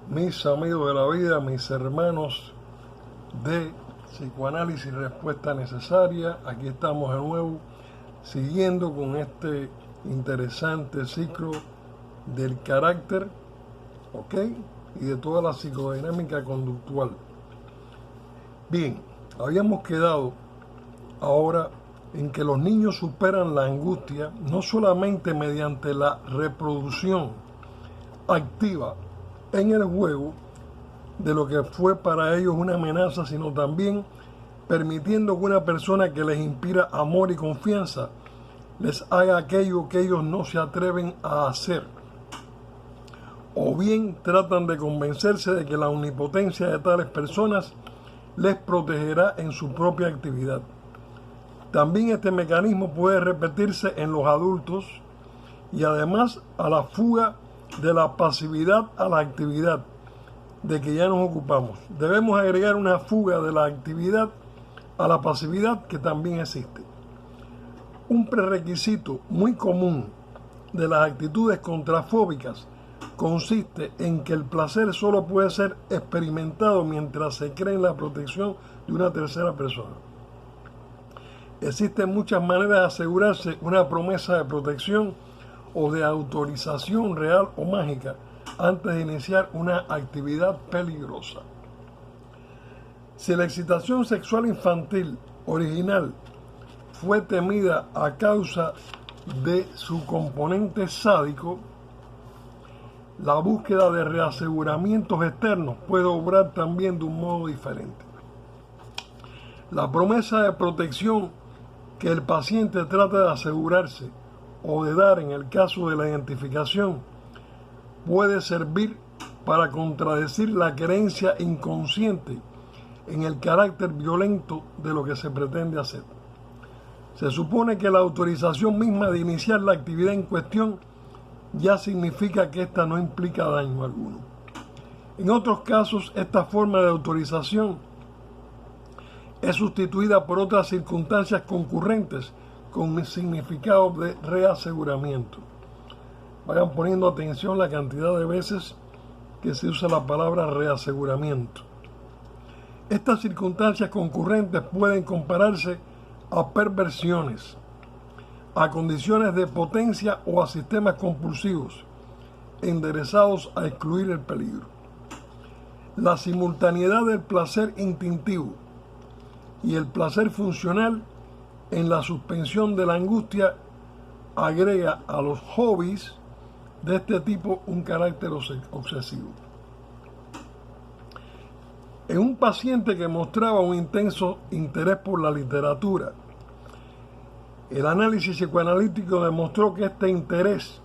mis amigos de la vida, mis hermanos de Psicoanálisis y Respuesta Necesaria. Aquí estamos de nuevo siguiendo con este interesante ciclo del carácter, ¿ok? Y de toda la psicodinámica conductual. Bien, habíamos quedado ahora en que los niños superan la angustia no solamente mediante la reproducción activa en el juego de lo que fue para ellos una amenaza, sino también permitiendo que una persona que les inspira amor y confianza les haga aquello que ellos no se atreven a hacer, o bien tratan de convencerse de que la omnipotencia de tales personas les protegerá en su propia actividad. También este mecanismo puede repetirse en los adultos y además a la fuga de la pasividad a la actividad de que ya nos ocupamos. Debemos agregar una fuga de la actividad a la pasividad que también existe. Un prerequisito muy común de las actitudes contrafóbicas consiste en que el placer solo puede ser experimentado mientras se cree en la protección de una tercera persona. Existen muchas maneras de asegurarse una promesa de protección o de autorización real o mágica antes de iniciar una actividad peligrosa. Si la excitación sexual infantil original fue temida a causa de su componente sádico, la búsqueda de reaseguramientos externos puede obrar también de un modo diferente. La promesa de protección que el paciente trata de asegurarse o de dar en el caso de la identificación puede servir para contradecir la creencia inconsciente en el carácter violento de lo que se pretende hacer. Se supone que la autorización misma de iniciar la actividad en cuestión ya significa que ésta no implica daño alguno. En otros casos, esta forma de autorización es sustituida por otras circunstancias concurrentes con significado de reaseguramiento. Vayan poniendo atención a la cantidad de veces que se usa la palabra reaseguramiento. Estas circunstancias concurrentes pueden compararse a perversiones, a condiciones de potencia o a sistemas compulsivos enderezados a excluir el peligro. La simultaneidad del placer instintivo y el placer funcional en la suspensión de la angustia agrega a los hobbies de este tipo un carácter obsesivo. En un paciente que mostraba un intenso interés por la literatura, el análisis psicoanalítico demostró que este interés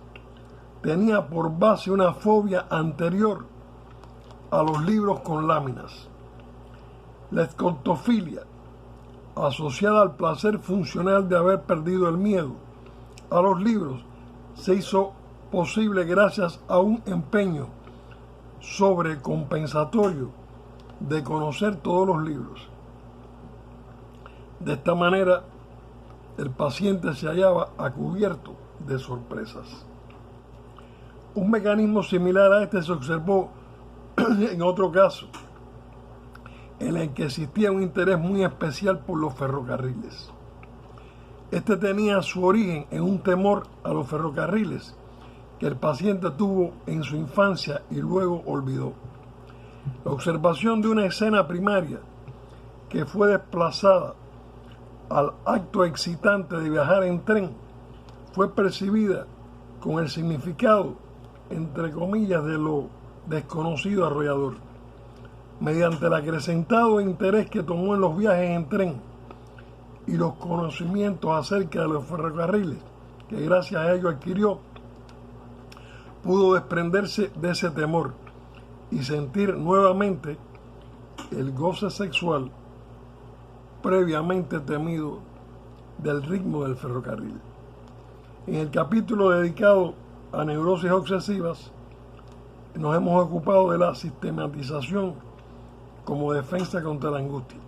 tenía por base una fobia anterior a los libros con láminas. La escotofilia, asociada al placer funcional de haber perdido el miedo a los libros, se hizo posible gracias a un empeño sobrecompensatorio de conocer todos los libros. De esta manera, el paciente se hallaba a cubierto de sorpresas. Un mecanismo similar a este se observó en otro caso, en el que existía un interés muy especial por los ferrocarriles. Este tenía su origen en un temor a los ferrocarriles que el paciente tuvo en su infancia y luego olvidó. La observación de una escena primaria que fue desplazada al acto excitante de viajar en tren fue percibida con el significado, entre comillas, de lo desconocido arrollador. Mediante el acrecentado interés que tomó en los viajes en tren y los conocimientos acerca de los ferrocarriles que gracias a ello adquirió, pudo desprenderse de ese temor y sentir nuevamente el goce sexual previamente temido del ritmo del ferrocarril. En el capítulo dedicado a neurosis obsesivas, nos hemos ocupado de la sistematización como defensa contra la angustia.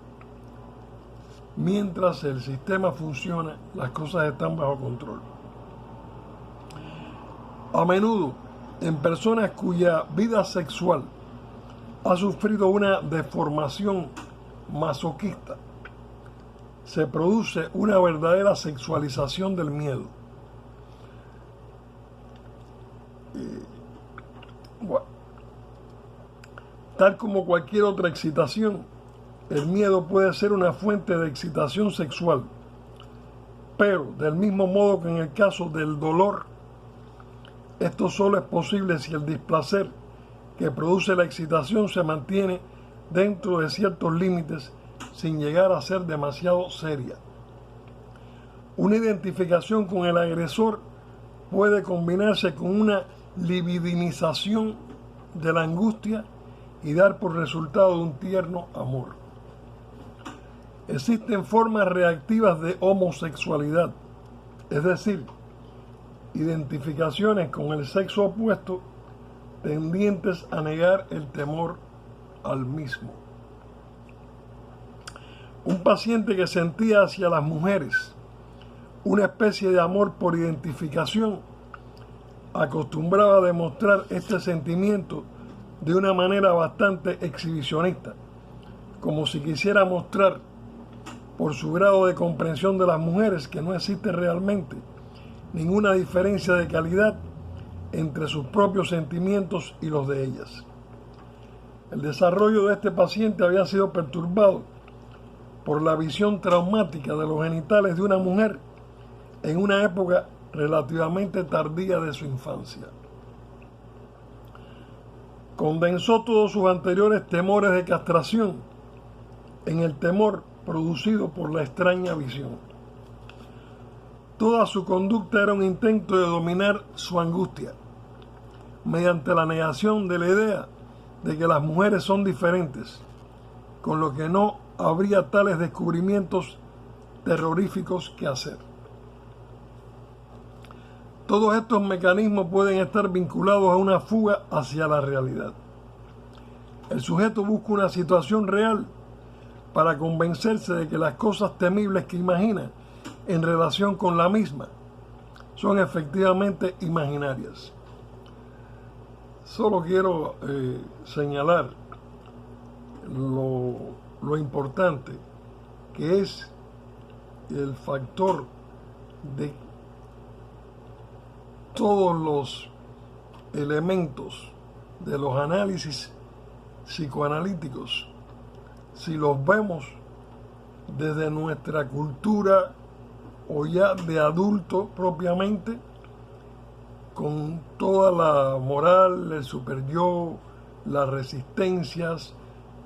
Mientras el sistema funciona, las cosas están bajo control. A menudo, en personas cuya vida sexual ha sufrido una deformación masoquista. Se produce una verdadera sexualización del miedo. Bueno, tal como cualquier otra excitación, el miedo puede ser una fuente de excitación sexual, pero del mismo modo que en el caso del dolor, esto solo es posible si el displacer que produce la excitación se mantiene dentro de ciertos límites sin llegar a ser demasiado seria. Una identificación con el agresor puede combinarse con una libidinización de la angustia y dar por resultado un tierno amor. Existen formas reactivas de homosexualidad, es decir, identificaciones con el sexo opuesto tendientes a negar el temor al mismo. Un paciente que sentía hacia las mujeres una especie de amor por identificación acostumbraba a demostrar este sentimiento de una manera bastante exhibicionista, como si quisiera mostrar por su grado de comprensión de las mujeres que no existe realmente ninguna diferencia de calidad entre sus propios sentimientos y los de ellas. El desarrollo de este paciente había sido perturbado por la visión traumática de los genitales de una mujer en una época relativamente tardía de su infancia. Condensó todos sus anteriores temores de castración en el temor producido por la extraña visión. Toda su conducta era un intento de dominar su angustia, mediante la negación de la idea de que las mujeres son diferentes, con lo que no habría tales descubrimientos terroríficos que hacer. Todos estos mecanismos pueden estar vinculados a una fuga hacia la realidad. El sujeto busca una situación real para convencerse de que las cosas temibles que imagina en relación con la misma son efectivamente imaginarias. Solo quiero señalar lo importante que es el factor de todos los elementos de los análisis psicoanalíticos, si los vemos desde nuestra cultura o ya de adulto propiamente, con toda la moral, el superyo, las resistencias,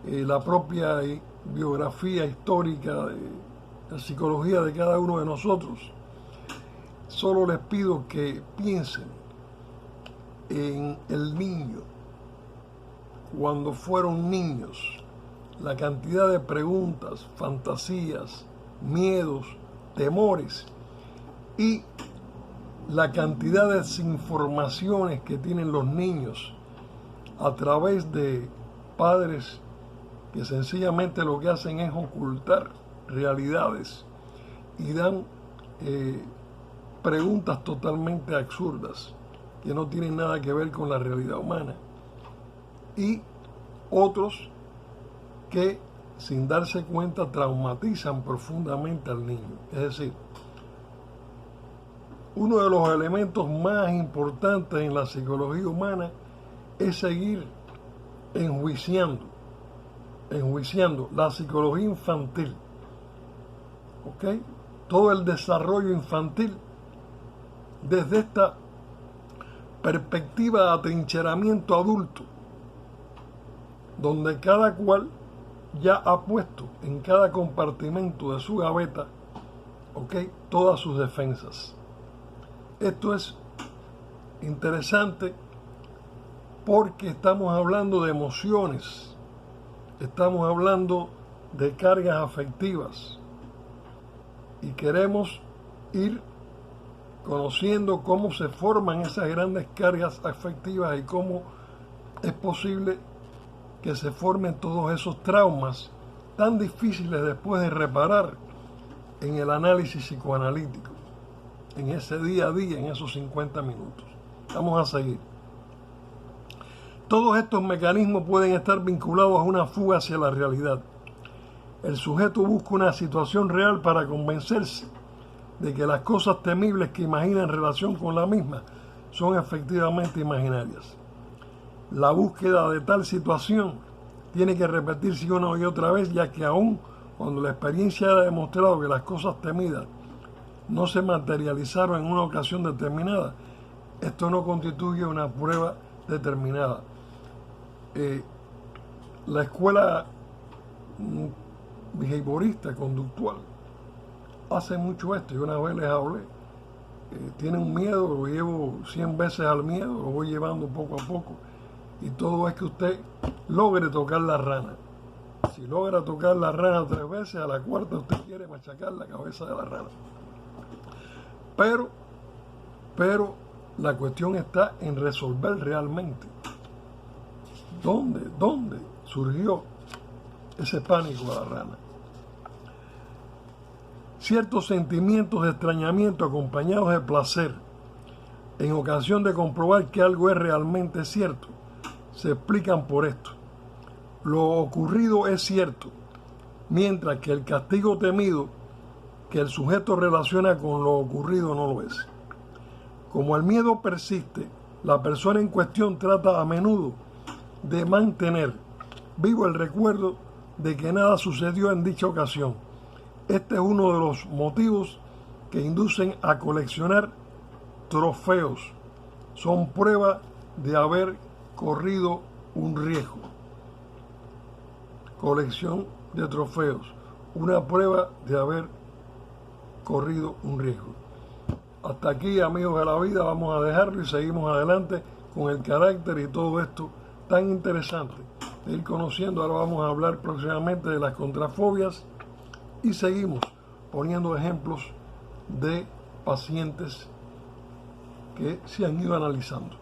la propia biografía histórica de la psicología de cada uno de nosotros. Solo les pido que piensen en el niño, cuando fueron niños, la cantidad de preguntas, fantasías, miedos, temores y la cantidad de desinformaciones que tienen los niños a través de padres que sencillamente lo que hacen es ocultar realidades y dan preguntas totalmente absurdas que no tienen nada que ver con la realidad humana, y otros que sin darse cuenta traumatizan profundamente al niño. Es decir, uno de los elementos más importantes en la psicología humana es seguir enjuiciando la psicología infantil, ¿ok? Todo el desarrollo infantil desde esta perspectiva de atrincheramiento adulto, donde cada cual ya ha puesto en cada compartimento de su gaveta, ¿ok?, todas sus defensas. Esto es interesante porque estamos hablando de emociones, estamos hablando de cargas afectivas y queremos ir conociendo cómo se forman esas grandes cargas afectivas y cómo es posible que se formen todos esos traumas tan difíciles después de reparar en el análisis psicoanalítico, en ese día a día, en esos 50 minutos. Vamos a seguir. Todos estos mecanismos pueden estar vinculados a una fuga hacia la realidad. El sujeto busca una situación real para convencerse de que las cosas temibles que imagina en relación con la misma son efectivamente imaginarias. La búsqueda de tal situación tiene que repetirse una y otra vez, ya que aun cuando la experiencia ha demostrado que las cosas temidas no se materializaron en una ocasión determinada, esto no constituye una prueba determinada. La escuela behaviorista conductual hace mucho esto. Yo una vez les hablé. Tiene un miedo, lo llevo 100 veces al miedo, lo voy llevando poco a poco. Y todo es que usted logre tocar la rana. Si logra tocar la rana 3 veces, a la cuarta usted quiere machacar la cabeza de la rana. Pero la cuestión está en resolver realmente dónde surgió ese pánico a la rana. Ciertos sentimientos de extrañamiento acompañados de placer, en ocasión de comprobar que algo es realmente cierto, se explican por esto. Lo ocurrido es cierto, mientras que el castigo temido que el sujeto relaciona con lo ocurrido no lo es. Como el miedo persiste, la persona en cuestión trata a menudo de mantener vivo el recuerdo de que nada sucedió en dicha ocasión. Este es uno de los motivos que inducen a coleccionar trofeos. Son prueba de haber corrido un riesgo. Colección de trofeos. Una prueba de haber corrido un riesgo. Hasta aquí, amigos de la vida, vamos a dejarlo y seguimos adelante con el carácter y todo esto tan interesante de ir conociendo. Ahora vamos a hablar próximamente de las contrafobias y seguimos poniendo ejemplos de pacientes que se han ido analizando.